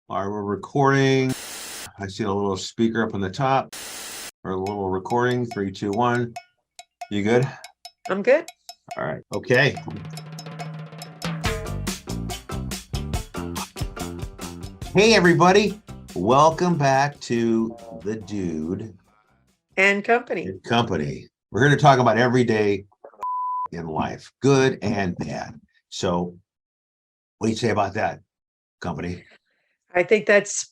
All right, we're recording. I see a little speaker up on the top, or a little recording. 3, 2, 1. You good? I'm good. All right. Okay. Hey, everybody. Welcome back to the Dude And company. and Company. We're here to talk about every day in life, good and bad. So, what do you say about that, company? I think that's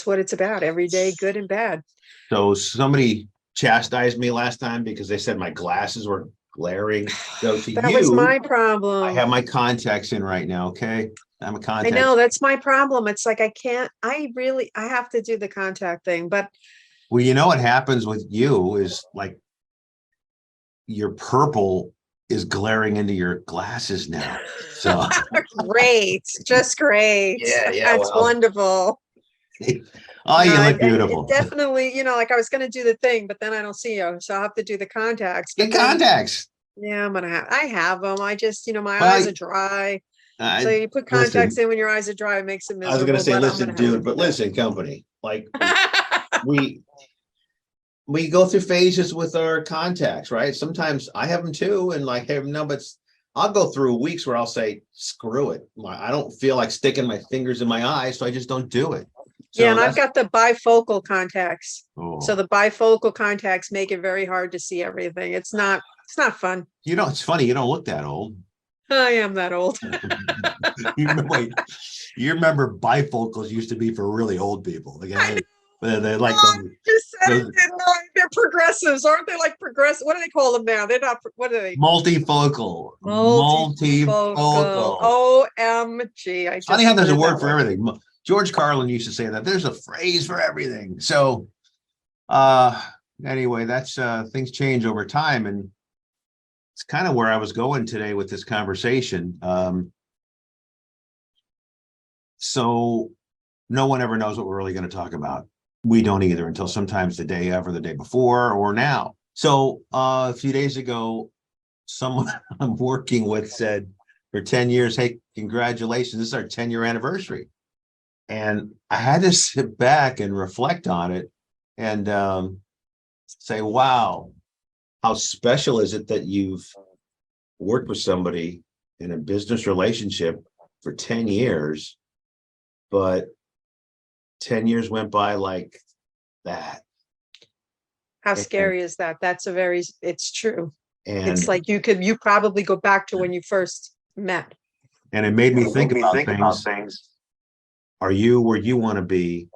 what it's about. Every day, good and bad. So, somebody chastised me last time because they said my glasses were glaring. So, to That was you, my I problem. have my contacts in right now. Okay. I'm a I contact. know that's my problem. It's like I have to do the contact thing, but Well, you know what happens with you is like your purple is glaring into your glasses now. So, great. Just great. yeah. That's Well, wonderful. oh, you No, look it beautiful. definitely, like I was gonna do the thing, but then I don't see you. So I'll have to do the contacts. But Get then contacts. yeah, I have them. I just, my eyes Well, are dry. So I you put contacts listen. in when your eyes are dry, it makes it I was gonna miserable, say, but I'm listen, gonna have to dude, do but listen, company. Like we we go through phases with our contacts, right? Sometimes I have them too, and like have no, but I'll go through weeks where I'll say, screw it. I don't feel like sticking my fingers in my eyes, so I just don't do it. Yeah, So and I've that's got the bifocal contacts. So oh, the bifocal contacts make it very hard to see everything. It's not fun. it's funny, you don't look that old. I am that old. Wait, you remember bifocals used to be for really old people. I Okay. know. They're Oh, like I just said it, those didn't I? They're progressives, aren't they? Like progressive. What do they call them now? They're not. What are they? multifocal, Multifocal. multifocal. OMG. I Funny just how there's a learned word that for word. everything. George Carlin used to say that there's a phrase for everything. So anyway, that's things change over time, and it's kind of where I was going today with this conversation. So no one ever knows what we're really going to talk about. We don't either until sometimes the day of or the day before or now. So a few days ago, someone I'm working with said for 10 years, hey, congratulations, this is our 10-year anniversary. And I had to sit back and reflect on it and say, wow, how special is it that you've worked with somebody in a business relationship for 10 years, but 10 years went by like that. How And scary is that? It's true. It's and like you probably go back to when you first met. and it made me It made think me about think about things. things. Are you where you want to be?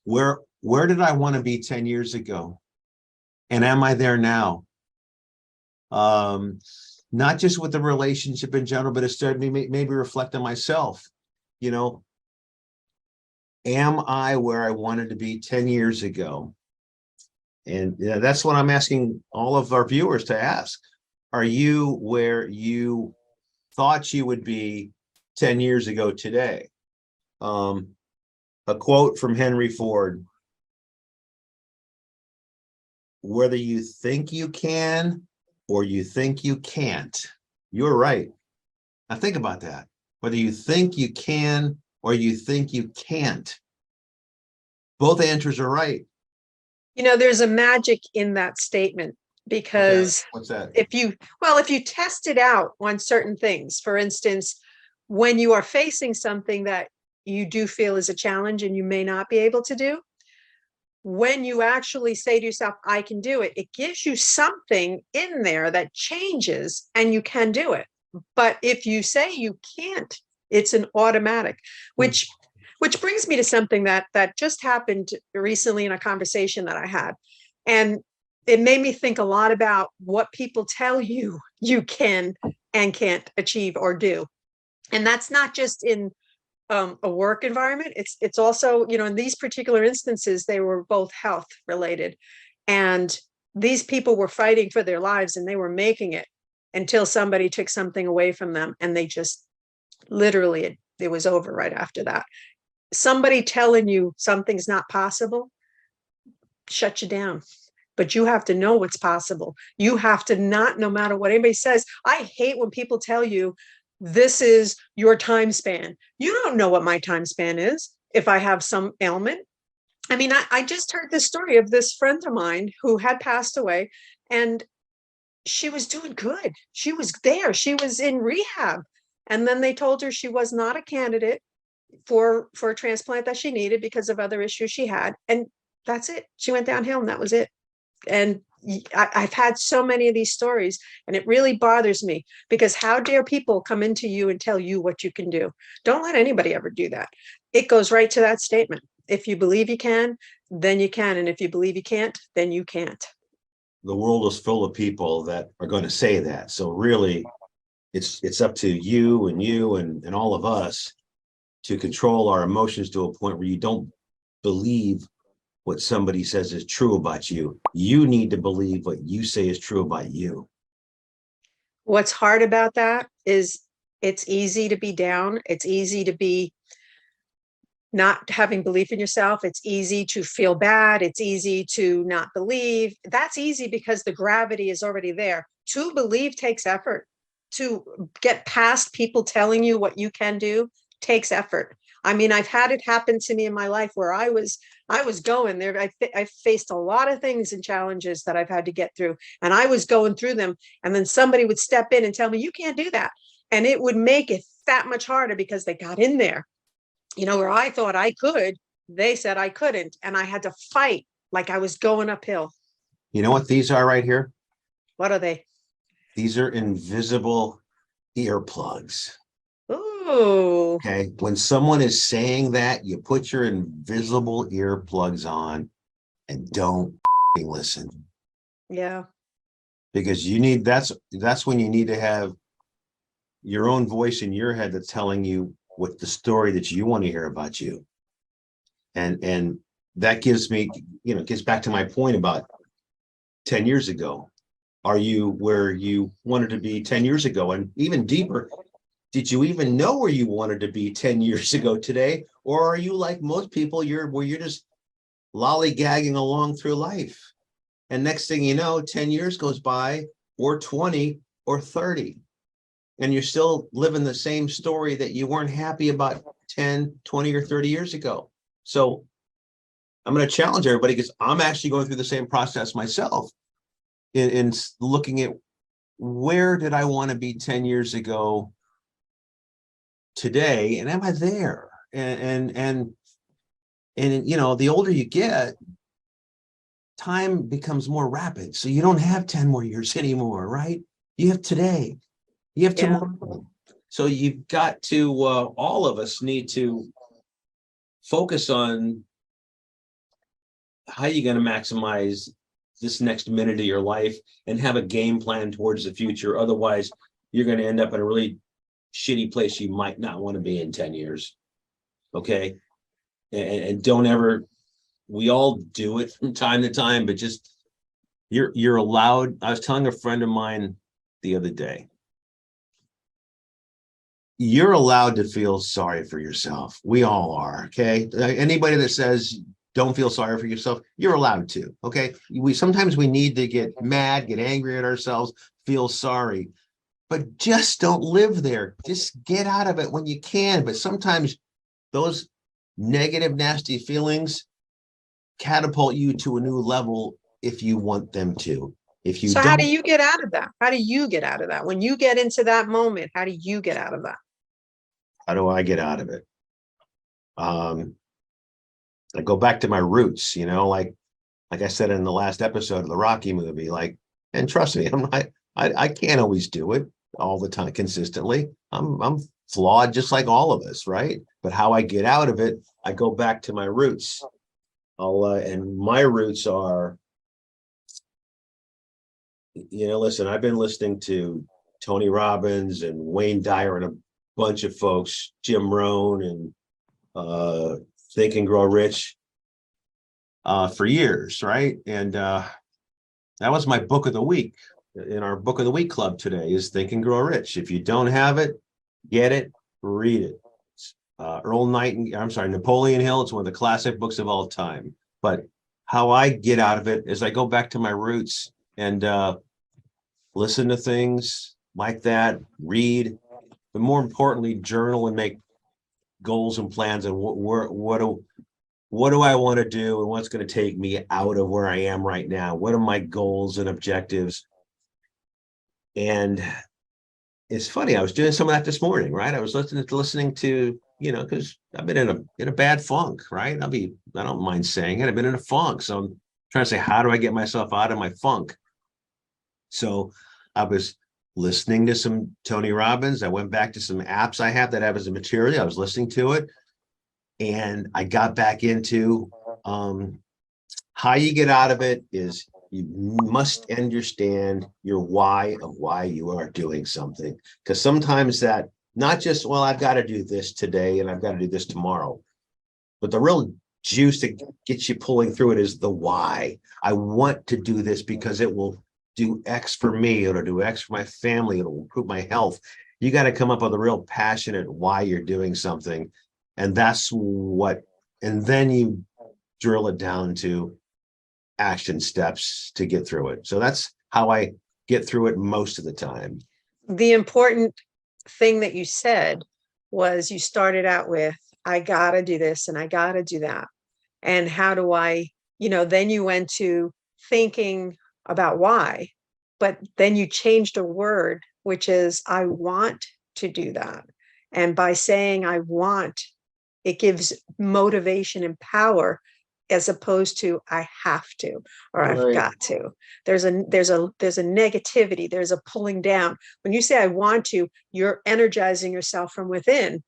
Where did I want to be 10 years ago? And am I there now? Um, not just with the relationship in general, but it started me maybe reflect on myself. You know, am I where I wanted to be 10 years ago? And that's what I'm asking all of our viewers to ask. Are you where you thought you would be 10 years ago today? A quote from Henry Ford: whether you think you can or you think you can't, you're right. Now think about that. Whether you think you can or you think you can't, both answers are right. There's a magic in that statement What's that? because What's that? if you test it out on certain things, for instance, when you are facing something that you do feel is a challenge and you may not be able to do, when you actually say to yourself, I can do it, it gives you something in there that changes and you can do it. But if you say you can't, it's an automatic, which brings me to something that just happened recently in a conversation that I had. And it made me think a lot about what people tell you you can and can't achieve or do. And that's not just in a work environment. It's also, in these particular instances, they were both health related. And these people were fighting for their lives and they were making it until somebody took something away from them. And they just literally, it was over right after that. Somebody telling you something's not possible, shut you down. But you have to know what's possible. You have to not, no matter what anybody says. I hate when people tell you, This is your time span. You don't know what my time span is if I have some ailment. I mean, I just heard this story of this friend of mine who had passed away, and she was doing good. She was there. She was in rehab. And then they told her she was not a candidate for a transplant that she needed because of other issues she had. And that's it. She went downhill and that was it. And I've had so many of these stories, and it really bothers me because how dare people come into you and tell you what you can do? Don't let anybody ever do that. It goes right to that statement. If you believe you can, then you can. And if you believe you can't, then you can't. The world is full of people that are going to say that. So really, it's up to you and all of us to control our emotions to a point where you don't believe what somebody says is true about you. You need to believe what you say is true about you. What's hard about that is it's easy to be down. It's easy to be not having belief in yourself. It's easy to feel bad. It's easy to not believe. That's easy because the gravity is already there. To believe takes effort. To get past people telling you what you can do takes effort. I mean, I've had it happen to me in my life where I was going there. I faced a lot of things and challenges that I've had to get through, and I was going through them. And then somebody would step in and tell me, you can't do that. And it would make it that much harder because they got in there, where I thought I could, they said I couldn't. And I had to fight like I was going uphill. You know what these are right here? What are they? These are invisible earplugs. Ooh. Okay. When someone is saying that, you put your invisible earplugs on and don't listen. Yeah. Because that's when you need to have your own voice in your head that's telling you what the story that you want to hear about you. And that gives me, gets back to my point about 10 years ago. Are you where you wanted to be 10 years ago? And even deeper, did you even know where you wanted to be 10 years ago today? Or are you like most people, you're just lollygagging along through life? And next thing you know, 10 years goes by, or 20 or 30. And you're still living the same story that you weren't happy about 10, 20, or 30 years ago. So I'm going to challenge everybody because I'm actually going through the same process myself in looking at where did I want to be 10 years ago today, and am I there? And the older you get, time becomes more rapid. So you don't have 10 more years anymore, right? You have today. You have tomorrow. So you've got to, all of us need to focus on how you're going to maximize this next minute of your life and have a game plan towards the future. Otherwise, you're going to end up in a really shitty place you might not want to be in 10 years. Okay. And don't ever, we all do it from time to time, but just you're allowed. I was telling a friend of mine the other day, you're allowed to feel sorry for yourself. We all are. Okay. Anybody that says don't feel sorry for yourself, you're allowed to. Okay. Sometimes we need to get mad, get angry at ourselves, feel sorry, but just don't live there. Just get out of it when you can. But sometimes those negative, nasty feelings catapult you to a new level if you want them to. If you So don't, how do you get out of that? How do you get out of that? When you get into that moment, how do you get out of that? how do I get out of it? I go back to my roots, like I said in the last episode of the Rocky movie, and trust me, I can't always do it all the time consistently. I'm flawed just like all of us, right? But how I get out of it, I go back to my roots. And my roots are, listen, I've been listening to Tony Robbins and Wayne Dyer and a bunch of folks, Jim Rohn and Think and Grow Rich for years, right? And that was my book of the week in our book of the week club today is Think and Grow Rich. If you don't have it, get it, read it. Napoleon Hill. It's one of the classic books of all time. But how I get out of it is I go back to my roots and listen to things like that, read, but more importantly, journal and make goals and plans and what do I want to do and what's going to take me out of where I am right now? What are my goals and objectives? And it's funny, I was doing some of that this morning, right? I was listening to, because I've been in a bad funk, right? I don't mind saying it. I've been in a funk. So I'm trying to say, how do I get myself out of my funk? So I was listening to some Tony Robbins. I went back to some apps I have that have as a material. I was listening to it. And I got back into how you get out of it is you must understand your why of why you are doing something. Because sometimes that not just, well, I've got to do this today and I've got to do this tomorrow, but the real juice that gets you pulling through it is the why. I want to do this because it will do X for me. It'll do X for my family. It'll improve my health. You got to come up with a real passionate why you're doing something. And and then you drill it down to action steps to get through it. So that's how I get through it most of the time. The important thing that you said was you started out with, I gotta do this and I gotta do that. And how do I, then you went to thinking about why, but then you changed a word, which is, I want to do that. And by saying I want, it gives motivation and power as opposed to I have to or I've got to. There's a negativity, there's a pulling down. When you say I want to, you're energizing yourself from within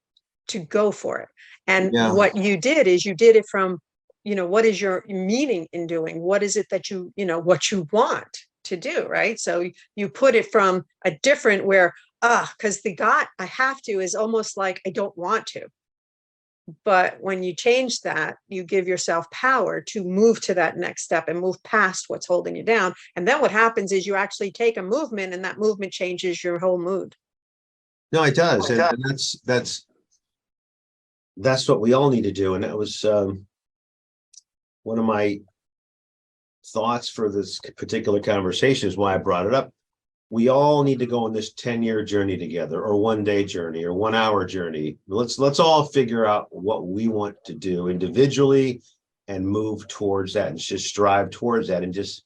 to go for it. And what you did is you did it from, what is your meaning in doing? What is it that what you want to do, right? So you put it from a different where, because I have to is almost like I don't want to. But when you change that, you give yourself power to move to that next step and move past what's holding you down. And then what happens is you actually take a movement and that movement changes your whole mood. No, it does. And that's what we all need to do. And that was one of my thoughts for this particular conversation is why I brought it up. We all need to go on this 10-year journey together, or 1-day journey, or 1-hour journey. Let's all figure out what we want to do individually and move towards that and just strive towards that and just,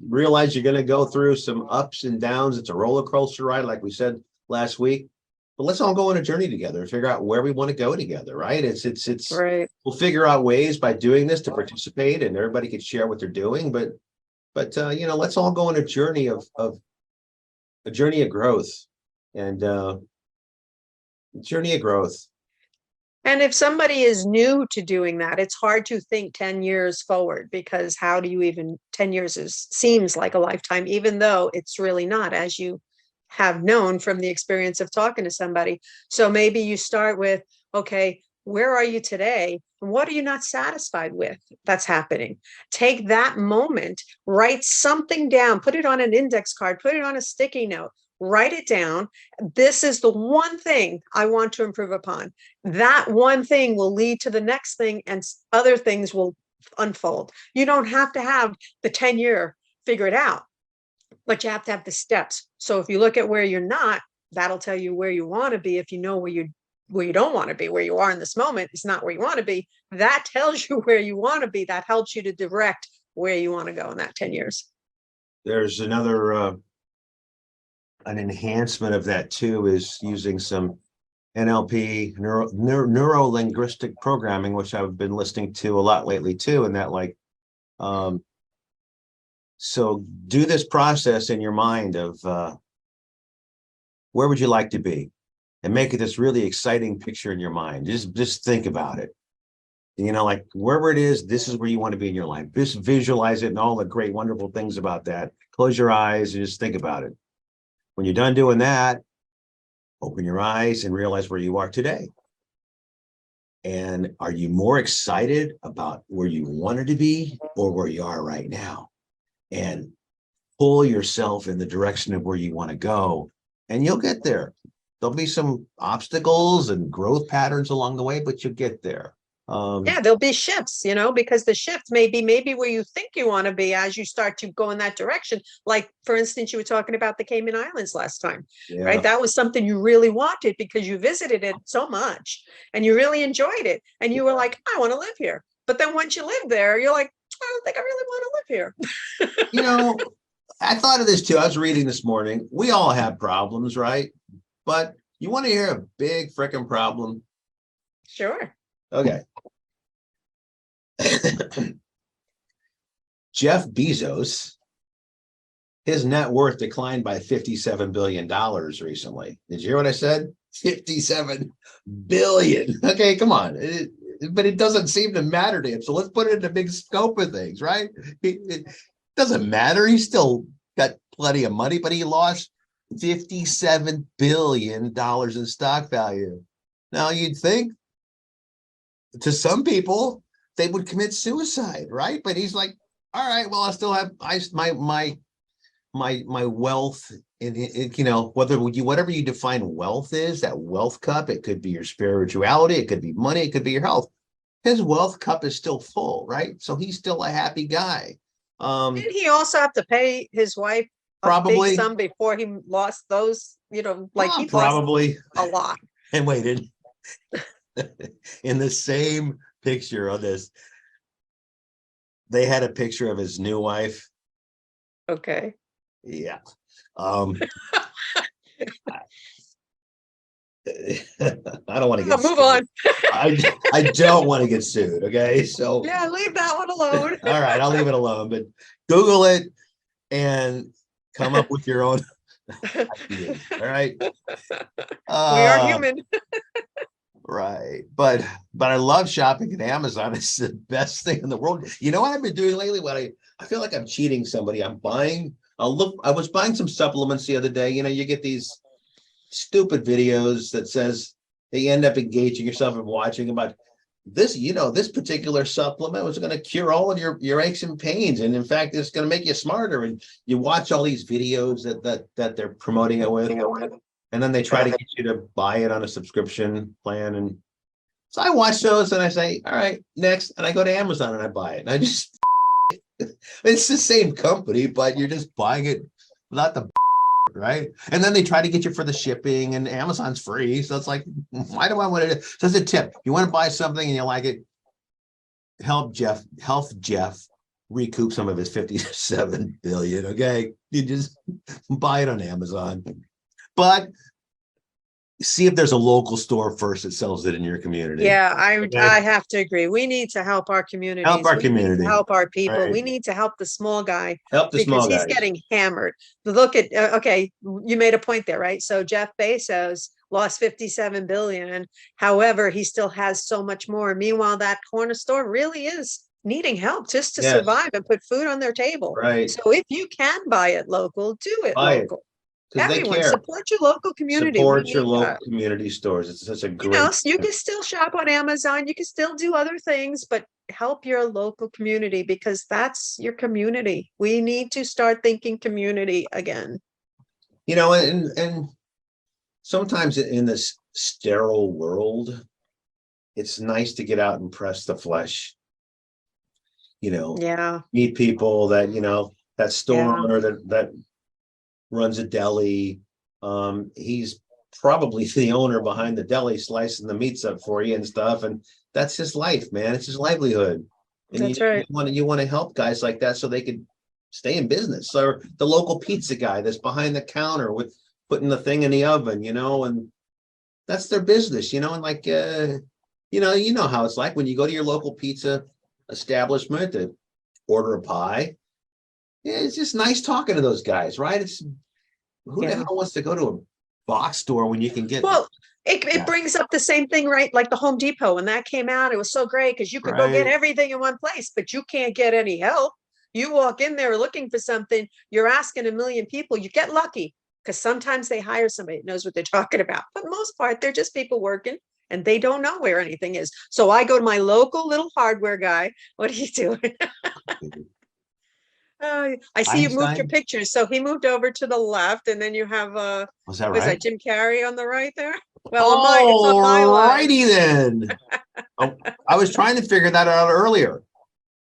realize you're going to go through some ups and downs. It's a roller coaster ride, like we said last week. But let's all go on a journey together and figure out where we want to go together, right? It's right. We'll figure out ways by doing this to participate and everybody can share what they're doing, but let's all go on a journey of growth and journey of growth. And if somebody is new to doing that, it's hard to think 10 years forward, because how do you even 10 years seems like a lifetime, even though it's really not, as you have known from the experience of talking to somebody. So maybe you start with, okay, where are you today? What are you not satisfied with that's happening? Take that moment, write something down, put it on an index card, put it on a sticky note, write it down. This is the one thing I want to improve upon. That one thing will lead to the next thing and other things will unfold. You don't have to have the 10-year figure it out, but you have to have the steps. So if you look at where you're not, that'll tell you where you want to be. If you know where you don't want to be, where you are in this moment is not where you want to be, that tells you where you want to be. That helps you to direct where you want to go in that 10 years. There's another an enhancement of that too, is using some NLP, neuro-linguistic programming, which I've been listening to a lot lately too. And that so do this process in your mind of where would you like to be? And make it this really exciting picture in your mind. Just think about it. Like wherever it is, this is where you want to be in your life. Just visualize it and all the great, wonderful things about that. Close your eyes and just think about it. When you're done doing that, open your eyes and realize where you are today. And are you more excited about where you wanted to be or where you are right now? And pull yourself in the direction of where you want to go, and you'll get there. There'll be some obstacles and growth patterns along the way, but you'll get there. Yeah, there'll be shifts, because the shift may be maybe where you think you want to be as you start to go in that direction. Like, for instance, you were talking about the Cayman Islands last time, right? Yeah. That was something you really wanted because you visited it so much and you really enjoyed it. And you were like, I want to live here. But then once you live there, you're like, I don't think I really want to live here. You know, I thought of this too. I was reading this morning. We all have problems, right? But you want to hear a big freaking problem? Sure. Okay. Jeff Bezos, his net worth declined by $57 billion recently. Did you hear what I said? 57 billion. Okay, come on. But it doesn't seem to matter to him. So let's put it in the big scope of things, right? It doesn't matter. He's still got plenty of money, but he lost $57 billion in stock value. Now you'd think to some people they would commit suicide, right? But he's like, all right, well, I still have my wealth in whatever you define wealth is, that wealth cup. It could be your spirituality, it could be money, it could be your health. His wealth cup is still full, right? So he's still a happy guy. Did he also have to pay his wife Probably a big sum before he lost those? Like he probably lost a lot. And waited in the same picture on this, they had a picture of his new wife. Okay. Yeah. I don't want to get move on. I don't want to get sued. Okay. So yeah, leave that one alone. All right, I'll leave it alone, but Google it and come up with your own ideas. All right. We are human. Right. But I love shopping at Amazon. It's the best thing in the world. You know what I've been doing lately? When I feel like I'm cheating somebody. I was buying some supplements the other day. You get these stupid videos that says they end up engaging yourself in watching about this, this particular supplement was going to cure all of your aches and pains. And in fact, it's going to make you smarter. And you watch all these videos that they're promoting it with. And then they try to get you to buy it on a subscription plan. And so I watch those and I say, all right, next. And I go to Amazon and I buy it. And I just, it's the same company, but you're just buying it without the right. And then they try to get you for the shipping, and Amazon's free. So it's like, why do I want to? So it's a tip. You want to buy something and you like it, help Jeff recoup some of his 57 billion. Okay. You just buy it on Amazon. But see if there's a local store first that sells it in your community. Yeah, I have to agree. We need to help our community. Help our community. Help our people. Right. We need to help the small guy. Help the small guy. Because he's getting hammered. Look at, okay, you made a point there, right? So Jeff Bezos lost 57 billion. However, he still has so much more. Meanwhile, that corner store really is needing help just to survive and put food on their table. Right. So if you can buy it local, do it local. Everyone support your local community. Support your local community stores. It's such a great. You can still shop on Amazon. You can still do other things, but help your local community because that's your community. We need to start thinking community again. And sometimes in this sterile world, it's nice to get out and press the flesh. Meet people that that store owner that runs a deli. He's probably the owner behind the deli, slicing the meats up for you and stuff. And that's his life, man. It's his livelihood. And that's right. You want to help guys like that so they could stay in business. Or the local pizza guy that's behind the counter with putting the thing in the oven, and that's their business, and like, you know how it's like when you go to your local pizza establishment to order a pie. Yeah, it's just nice talking to those guys, right? It's who the hell wants to go to a box store when you can get it brings up the same thing, right? Like the Home Depot, when that came out, it was so great because you could go get everything in one place, but you can't get any help. You walk in there looking for something, you're asking a million people, you get lucky because sometimes they hire somebody that knows what they're talking about. But most part, they're just people working and they don't know where anything is. So I go to my local little hardware guy. What are you doing? I see you moved your pictures. So he moved over to the left, and then you have was that Jim Carrey on the right there? Well, it's on my line. Righty then. Oh, I was trying to figure that out earlier.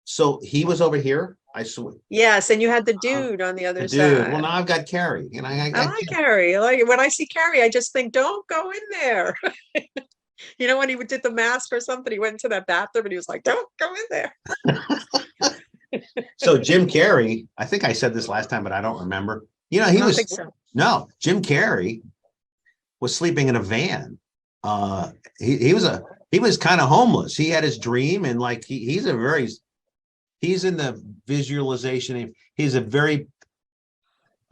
So he was over here. I saw Yes, and you had the dude on the the other dude. Well, side. now I've got Carrie, and I like Carrie. Like when I see Carrie, I just think, don't go in there. You know, when he did the mask or something, he went into that bathroom and he was like, don't go in there. so Jim Carrey. I think I said this last time, but I don't remember. You know, I he don't was think so. no Jim Carrey was sleeping in a van. He was kind of homeless. He had his dream, and like he's in the visualization. He's a very he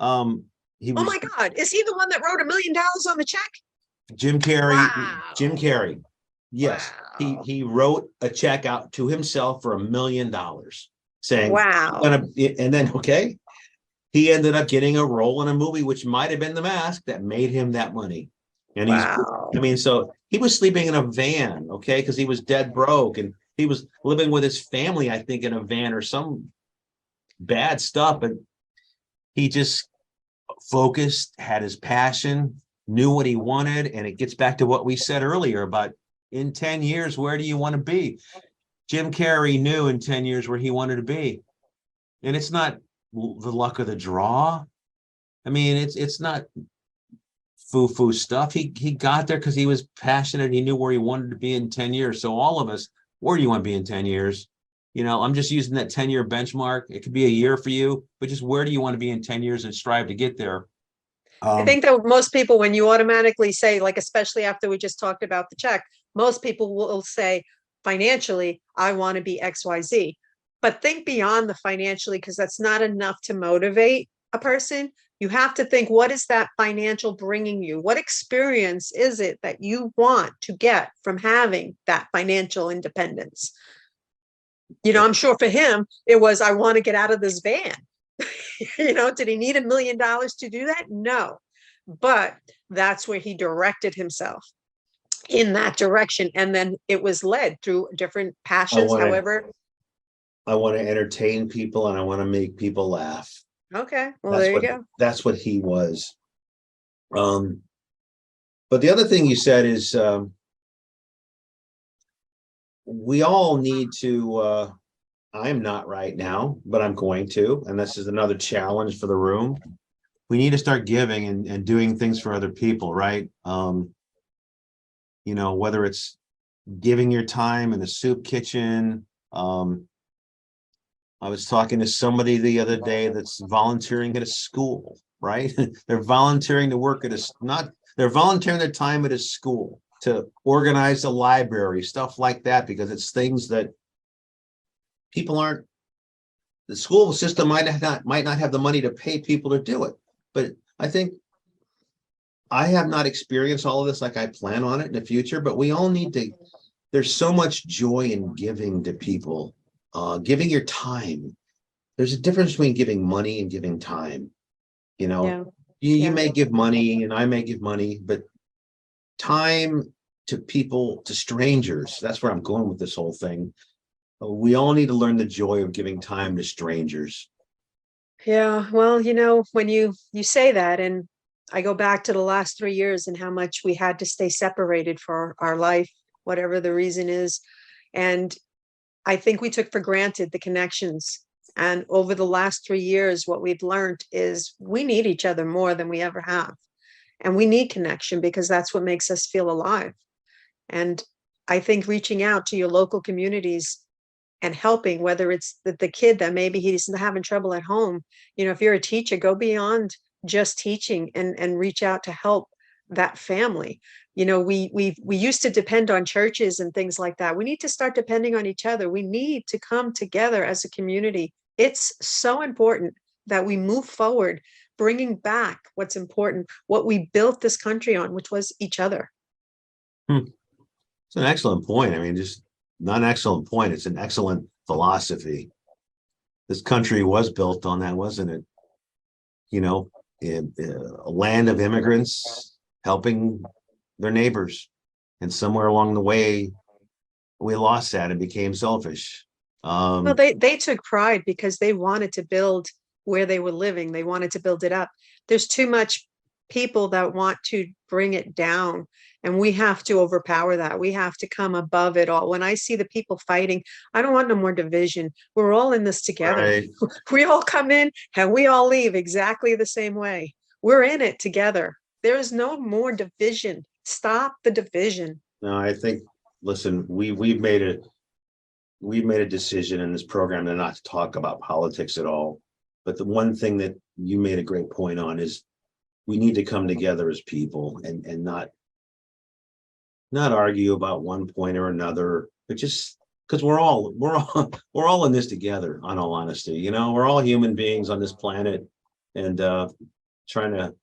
Oh was my God. Is he the one that wrote $1 million on the check? Jim Carrey. Jim Wow. Carrey. Yes, Wow. he wrote a check out to himself for $1 million, saying, "I'm Wow. gonna," and then okay, he ended up getting a role in a movie which might have been The Mask that made him that money. And I Wow. mean, so he was sleeping in a van, okay, because he was dead broke, and he was living with his family, I think, in a van or some bad stuff. But he just focused, had his passion, knew what he wanted. And it gets back to what we said earlier about in 10 years, where do you want to be? Jim Carrey knew in 10 years where he wanted to be. And it's not the luck of the draw. I mean, it's not foo-foo stuff. He got there because he was passionate. He knew where he wanted to be in 10 years. So all of us, where do you want to be in 10 years? You know, I'm just using that 10-year benchmark. It could be a year for you, but just where do you want to be in 10 years and strive to get there? I think that most people, when you automatically say, like, especially after we just talked about the check, most people will say, financially, I want to be XYZ. But think beyond the financially, because that's not enough to motivate a person. You have to think, what is that financial bringing you? What experience is it that you want to get from having that financial independence? You know, I'm sure for him, it was, I want to get out of this van. You know, did he need $1 million to do that? No. But that's where he directed himself in that direction. And then it was led through different passions. However, I want to entertain people, and I want to make people laugh. okay, well, there you go. That's what he was. But the other thing you said is we all need to I'm not right now, but I'm going to, and this is another challenge for the room. We need to start giving and doing things for other people, right? You know, whether it's giving your time in the soup kitchen. I was talking to somebody the other day that's volunteering at a school, right? They're volunteering to work at they're volunteering their time at a school to organize a library, stuff like that, because it's things that people aren't, the school system might not have the money to pay people to do it. But I think I have not experienced all of this like I plan on it in the future, but we all need to, there's so much joy in giving to people, giving your time. There's a difference between giving money and giving time. You know, Yeah. you may give money and I may give money, but time to people, to strangers, that's where I'm going with this whole thing. We all need to learn the joy of giving time to strangers. Yeah, well, you know, when you say that, and I go back to the last 3 years and how much we had to stay separated for our life, whatever the reason is. And I think we took for granted the connections. And over the last 3 years, what we've learned is we need each other more than we ever have. And we need connection because that's what makes us feel alive. And I think reaching out to your local communities and helping, whether it's the kid that maybe he's having trouble at home, you know, if you're a teacher, go beyond just teaching and reach out to help that family. You know, we used to depend on churches and things like that. We need to start depending on each other. We need to come together as a community. It's so important that we move forward, bringing back what's important, what we built this country on, which was each other. It's an excellent point. I mean, just not an excellent point. It's an excellent philosophy. This country was built on that, wasn't it? You know, a land of immigrants helping their neighbors. And somewhere along the way, we lost that and became selfish. Well, they took pride because they wanted to build where they were living. They wanted to build it up. There's too much people that want to bring it down. And we have to overpower that. We have to come above it all. When I see the people fighting, I don't want no more division. We're all in this together. Right. We all come in and we all leave exactly the same way. We're in it together. There is no more division. Stop the division. No, I think, listen, we've made a decision in this program to not talk about politics at all. But the one thing that you made a great point on is we need to come together as people and not argue about one point or another, but just because we're all in this together, on all honesty. You know, we're all human beings on this planet, and trying to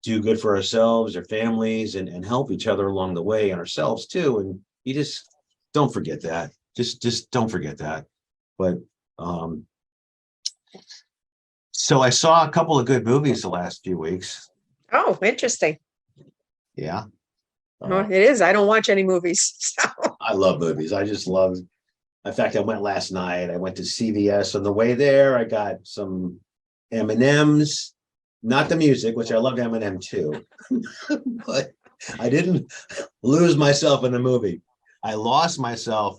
do good for ourselves, our families, and help each other along the way, and ourselves too. And you just don't forget that. Just don't forget that. But so I saw a couple of good movies the last few weeks. Oh, interesting. Yeah. No, it is. I don't watch any movies. So. I love movies. I just love. In fact, I went last night. I went to CVS. On the way there, I got some M&Ms, not the music, which I love Eminem too, but I didn't lose myself in the movie. I lost myself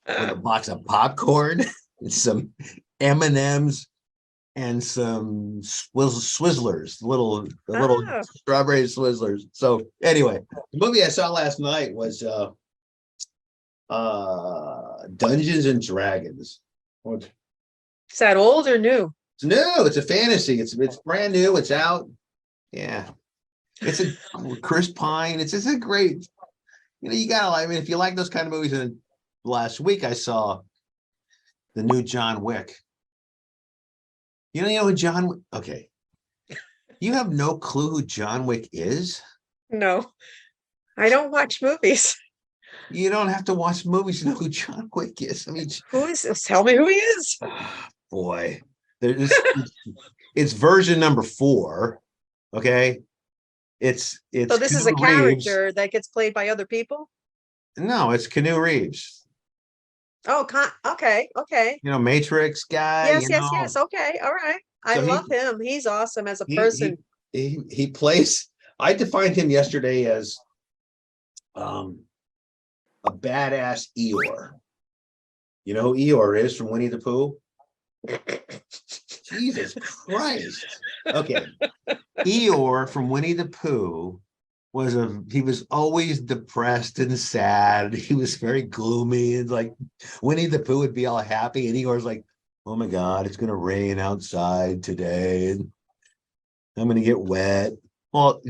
with a box of popcorn and some M&Ms and some Swizzlers, the little Oh. strawberry Swizzlers. So anyway, the movie I saw last night was Dungeons and Dragons. Is that old or new? It's new. It's a fantasy. It's brand new. It's out. Yeah, it's a Chris Pine. It's a great. You know, you gotta. I mean, if you like those kind of movies. And last week I saw the new John Wick. You know who John? Okay, you have no clue who John Wick is. No, I don't watch movies. You don't have to watch movies to know who John Wick is. I mean, Who is this? Tell me who he is. boy, it's version number 4. Okay, it's So this is a Keanu Reeves. character that gets played by other people? No, it's Keanu Reeves. Oh, okay. You know, Matrix guy. Yes. Okay. All right. I So love him. He's awesome as a he person. he plays. I defined him yesterday as a badass Eeyore. You know who Eeyore is from Winnie the Pooh? Jesus Christ. Okay. Eeyore from Winnie the Pooh he was always depressed and sad. He was very gloomy, and like Winnie the Pooh would be all happy, and Eeyore's like, oh my God, it's gonna rain outside today, and I'm gonna get wet. Well,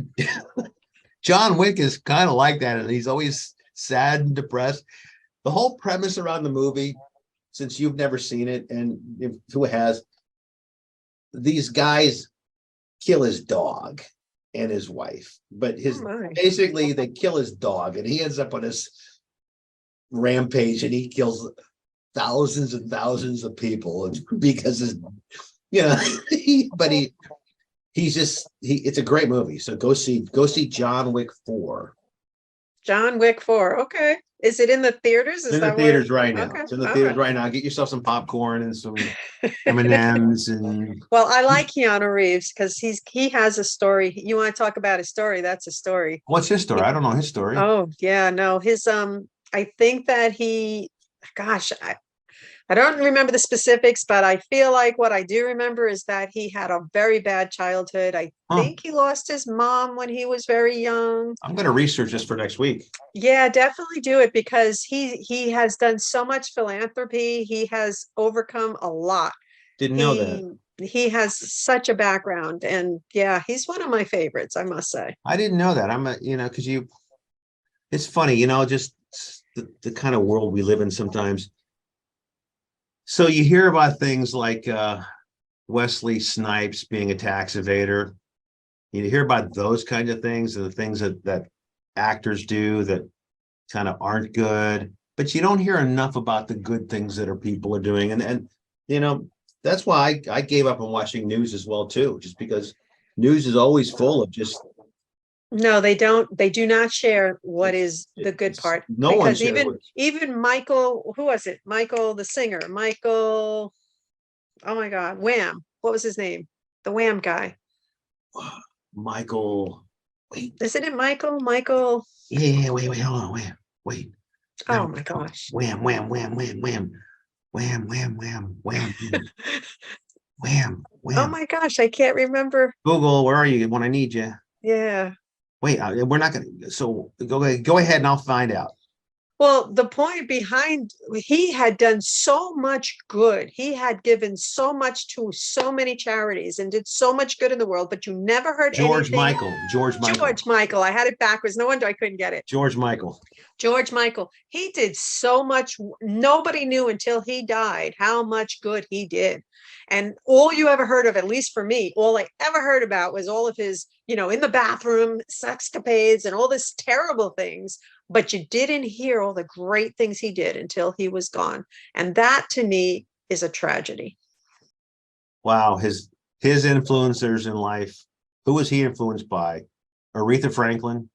John Wick is kind of like that, and he's always sad and depressed. The whole premise around the movie, since you've never seen it, and who has, these guys kill his dog and his wife, but basically they kill his dog, and he ends up on this rampage, and he kills thousands and thousands of people because it's a great movie. So go see John Wick 4. John Wick 4. Okay. Is it in the theaters? It's in the theaters right now. Okay. It's in the theaters right now. Get yourself some popcorn and some M&Ms and. Well, I like Keanu Reeves because he has a story. You want to talk about his story? That's a story. What's his story? I don't know his story. Oh yeah, no, his I think that I don't remember the specifics, but I feel like what I do remember is that he had a very bad childhood. I think he lost his mom when he was very young. I'm going to research this for next week. Yeah, definitely do it because he has done so much philanthropy. He has overcome a lot. Didn't know that. He has such a background, and yeah, he's one of my favorites, I must say. I didn't know that. Because it's funny, just the kind of world we live in sometimes. So you hear about things like Wesley Snipes being a tax evader. You hear about those kinds of things and the things that actors do that kind of aren't good, but you don't hear enough about the good things that people are doing. And that's why I gave up on watching news as well too, just because news is always full of just. No, they don't. They do not share what is the good part. No one because even Michael, who was it? Michael, the singer, Michael. Oh my God, Wham! What was his name? The Wham guy. Michael. Wait, Isn't it Michael? Michael. yeah, wait, hold on, wait. Oh No, my gosh. wham, wham, wham, wham, wham, wham, wham, wham, wham, wham, Oh wham. my gosh, I can't remember. Google, where are you when I need you? Yeah. Wait, we're not gonna. So go ahead and I'll find out. Well, the point behind he had done so much good. He had given so much to so many charities and did so much good in the world, but you never heard George anything. Michael. George Michael. George Michael. I had it backwards. No wonder I couldn't get it. George Michael. George Michael. He did so much. Nobody knew until he died how much good he did. And all you ever heard of, at least for me, all I ever heard about was all of his, in the bathroom sexcapades and all this terrible things. But you didn't hear all the great things he did until he was gone. And that to me is a tragedy. Wow, his influencers in life. Who was he influenced by? Aretha Franklin,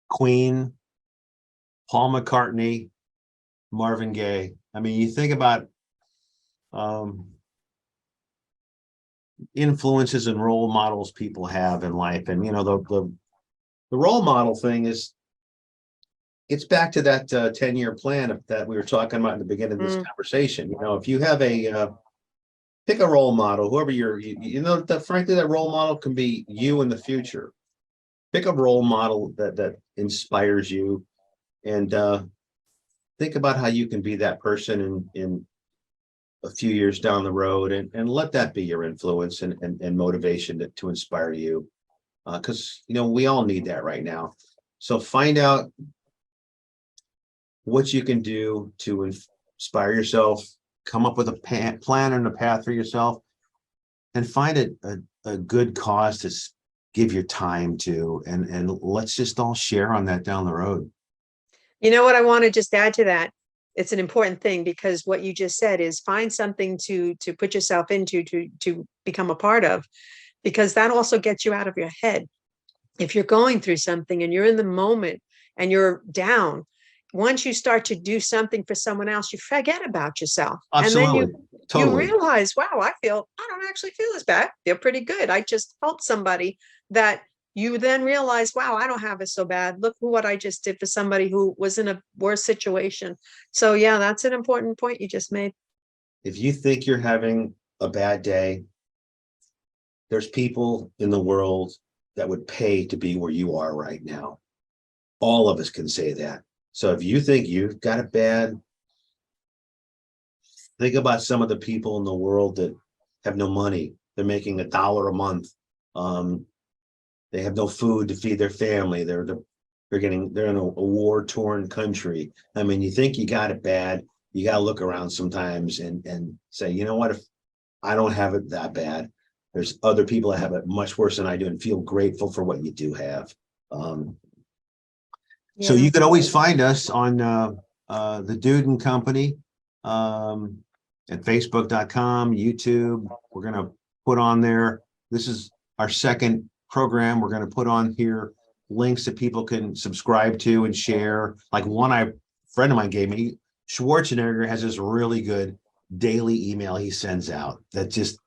Queen, Paul McCartney, Marvin Gaye. I mean, you think about influences and role models people have in life, and the role model thing gets back to that 10-year plan that we were talking about in the beginning of this conversation. If you have pick a role model, whoever frankly, that role model can be you in the future. Pick a role model that inspires you, and think about how you can be that person in a few years down the road, and let that be your influence and motivation to inspire you. Because we all need that right now. So find out what you can do to inspire yourself, come up with a plan and a path for yourself, and find a good cause to give your time to, and let's just all share on that down the road. You know what I want to just add to that? It's an important thing, because what you just said is find something to put yourself into, to become a part of, because that also gets you out of your head. If you're going through something and you're in the moment and you're down, once you start to do something for someone else, you forget about yourself. Absolutely. And then Totally. you realize, wow, I don't actually feel as bad. I feel pretty good. I just helped somebody. That you then realize, wow, I don't have it so bad. Look what I just did for somebody who was in a worse situation. So yeah, that's an important point you just made. If you think you're having a bad day, there's people in the world that would pay to be where you are right now. All of us can say that. So if you think you've got it bad, think about some of the people in the world that have no money. They're making $1 a month. They have no food to feed their family. They're in a war-torn country. I mean, you think you got it bad, you got to look around sometimes and say, you know what, if I don't have it that bad, there's other people that have it much worse than I do, and feel grateful for what you do have. So you can always find us on the Dude and Company at Facebook.com, YouTube. We're going to put on there. This is our second program. We're going to put on here links that people can subscribe to and share. Like friend of mine gave me, Schwarzenegger has this really good daily email he sends out that just,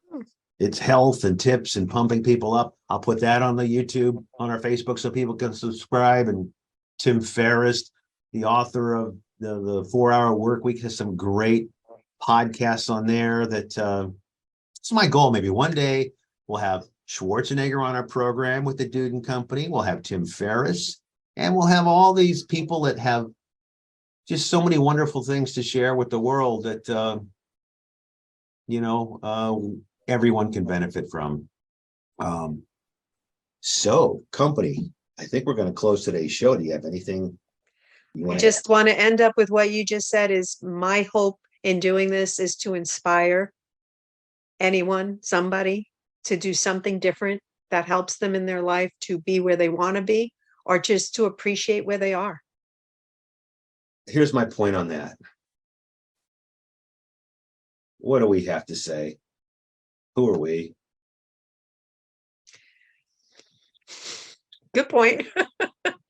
it's health and tips and pumping people up. I'll put that on the YouTube, on our Facebook, so people can subscribe. And Tim Ferriss, the author of the 4-Hour Workweek, has some great podcasts on there that it's my goal. Maybe one day we'll have Schwarzenegger on our program with the Dude and Company. We'll have Tim Ferriss, and we'll have all these people that have just so many wonderful things to share with the world that everyone can benefit from. So, company, I think we're going to close today's show. Do you have anything you I want just want to end up with what you just said. Is my hope in doing this is to inspire anyone, somebody, to do something different that helps them in their life to be where they want to be, or just to appreciate where they are. Here's my point on that. What do we have to say? Who are we? Good point.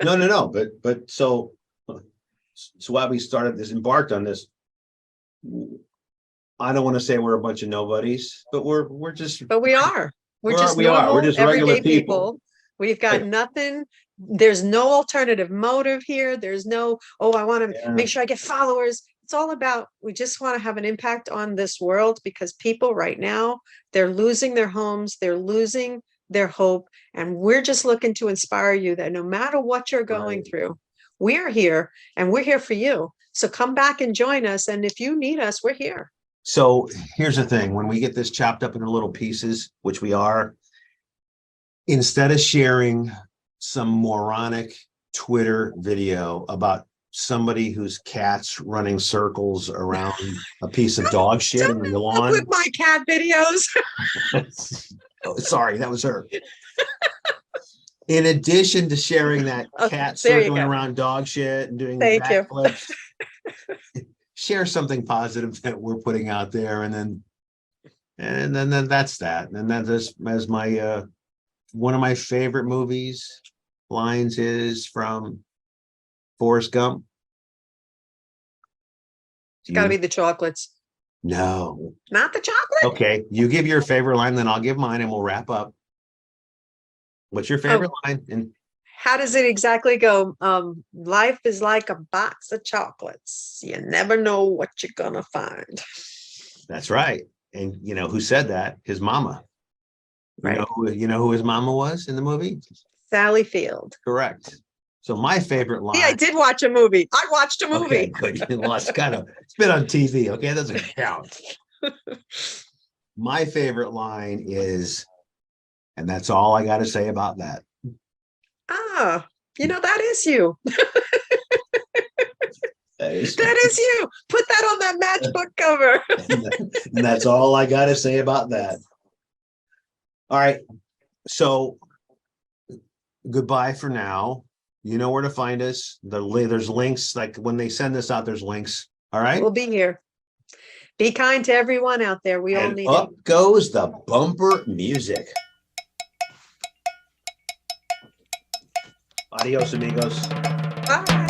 No. But so why we embarked on this. I don't want to say we're a bunch of nobodies, but we're just. But we are. We're just we are. We're normal, just regular everyday people. people. We've got Right. nothing. There's no alternative motive here. There's no, oh, I want to Yeah. make sure I get followers. It's all about, we just want to have an impact on this world because people right now, they're losing their homes, they're losing their hope. And we're just looking to inspire you that no matter what you're going Right. through, we're here and we're here for you. So come back and join us. And if you need us, we're here. So here's the thing, when we get this chopped up into little pieces, which we are, instead of sharing some moronic Twitter video about somebody whose cat's running circles around a piece of dog shit in the lawn. With my cat videos. Oh, sorry, that was her. In addition to sharing that Okay, cat there you circling go. around dog shit and doing Thank you. backflips, share something positive that we're putting out there, and then that's that. And then this as my one of my favorite movies lines is from Forrest Gump. It's got to be the chocolates. No. Not the chocolate. Okay, you give your favorite line, then I'll give mine, and we'll wrap up. What's your favorite line? And how does it exactly go? Life is like a box of chocolates. You never know what you're gonna find. that's right. And you know who said that? His mama. Right. You know who his mama was in the movie? Sally Field. Correct. So my favorite line. Yeah, I did watch a movie. I watched a movie. Okay, good. You lost kind of. It's been on TV. Okay, that doesn't count. My favorite line is, and that's all I got to say about that. Ah, that is you. That is, That is you. Put that on that matchbook cover. and that's all I got to say about that. All right. So goodbye for now. You know where to find us. There's links, like when they send this out, there's links. All right. We'll be here. Be kind to everyone out there. We all And need up it. goes the bumper music. Adios, amigos. Bye.